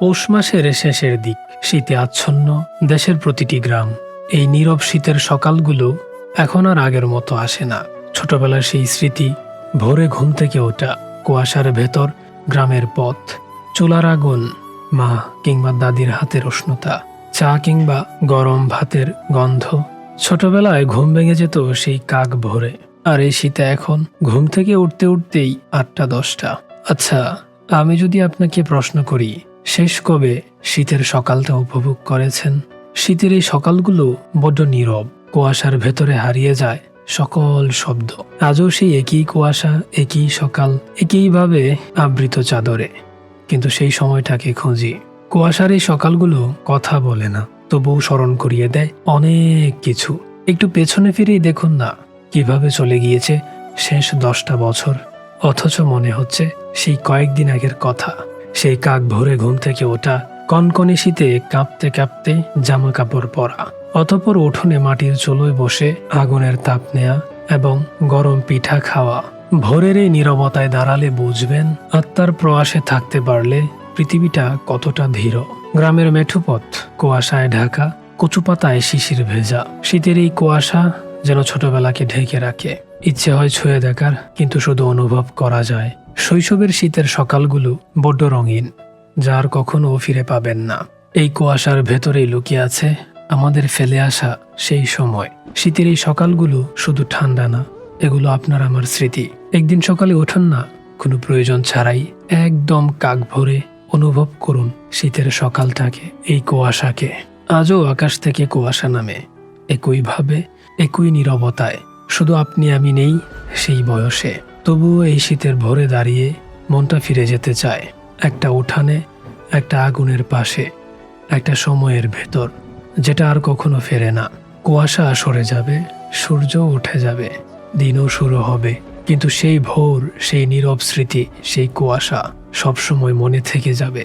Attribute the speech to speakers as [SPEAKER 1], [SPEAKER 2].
[SPEAKER 1] পৌষ মাসের শেষের দিক, শীতে আচ্ছন্ন দেশের প্রতিটি গ্রাম। এই নীরব শীতের সকালগুলো এখন আর আগের মতো আসে না। ছোটবেলার সেই স্মৃতি, ভোরে ঘুম থেকে ওঠা, কুয়াশার ভেতর গ্রামের পথ, চুলার আগুন, মা কিংবা দাদির হাতের উষ্ণতা, চা কিংবা গরম ভাতের গন্ধ। ছোটবেলায় ঘুম ভেঙে যেত সেই কাক ভোরে, আর এই শীতে এখন ঘুম থেকে উঠতে উঠতেই 8টা-10টা। আচ্ছা, আমি যদি আপনাকে প্রশ্ন করি, শেষ কবে শীতের সকালটা উপভোগ করেছেন? শীতের এই সকালগুলো বড্ড নীরব, কুয়াশার ভেতরে হারিয়ে যায় সকল শব্দ। আজও সেই একই কুয়াশা, একই সকাল, একইভাবে আবৃত চাদরে। কিন্তু সেই সময়টাকে খুঁজি। কুয়াশার এই সকালগুলো কথা বলে না, তবুও স্মরণ করিয়ে দেয় অনেক কিছু। একটু পেছনে ফিরেই দেখুন না, কিভাবে চলে গিয়েছে শেষ 10টা বছর, অথচ মনে হচ্ছে সেই কয়েকদিন আগের কথা। সেই কাক ভোরে ঘুম থেকে ওঠা, কনকনে শীতে কাঁপতে কাঁপতে জামা কাপড় পরা, অতঃপর উঠোনে মাটির চুলোয় বসে আগুনের তাপ নেয়া এবং গরম পিঠা খাওয়া। ভোরের এই নীরবতায় দাঁড়ালে বুঝবেন, আত্মার প্রয়াসে থাকতে পারলে পৃথিবীটা কতটা ধীর। গ্রামের মেঠোপথ কুয়াশায় ঢাকা, কচু পাতায় শিশির ভেজা। শীতের এই কুয়াশা যেন ছোটবেলাকে ঢেকে রাখে। ইচ্ছে হয় ছুঁয়ে দেখার, কিন্তু শুধু অনুভব করা যায়। শৈশবের শীতের সকালগুলো বড্ড রঙিন, যার কখনো ফিরে পাবেন না। এই কুয়াশার ভেতরেই লুকিয়ে আছে আমাদের ফেলে আসা সেই সময়। শীতের এই সকালগুলো শুধু ঠান্ডা না, এগুলো আপনার আমার স্মৃতি। একদিন সকালে উঠুন না, কোনো প্রয়োজন ছাড়াই, একদম কাক ভরে অনুভব করুন শীতের সকালটাকে, এই কুয়াশাকে। আজও আকাশ থেকে কুয়াশা নামে, একইভাবে, একই নীরবতায়। শুধু আপনি আমি নেই সেই বয়সে। তবুও এই শীতের ভোরে দাঁড়িয়ে মনটা ফিরে যেতে চায় একটা উঠানে, একটা আগুনের পাশে, একটা সময়ের ভেতর, যেটা আর কখনো ফেরে না। কুয়াশা সরে যাবে, সূর্য উঠে যাবে, দিনও শুরু হবে, কিন্তু সেই ভোর, সেই নীরব স্মৃতি, সেই কুয়াশা সবসময় মনে থেকে যাবে।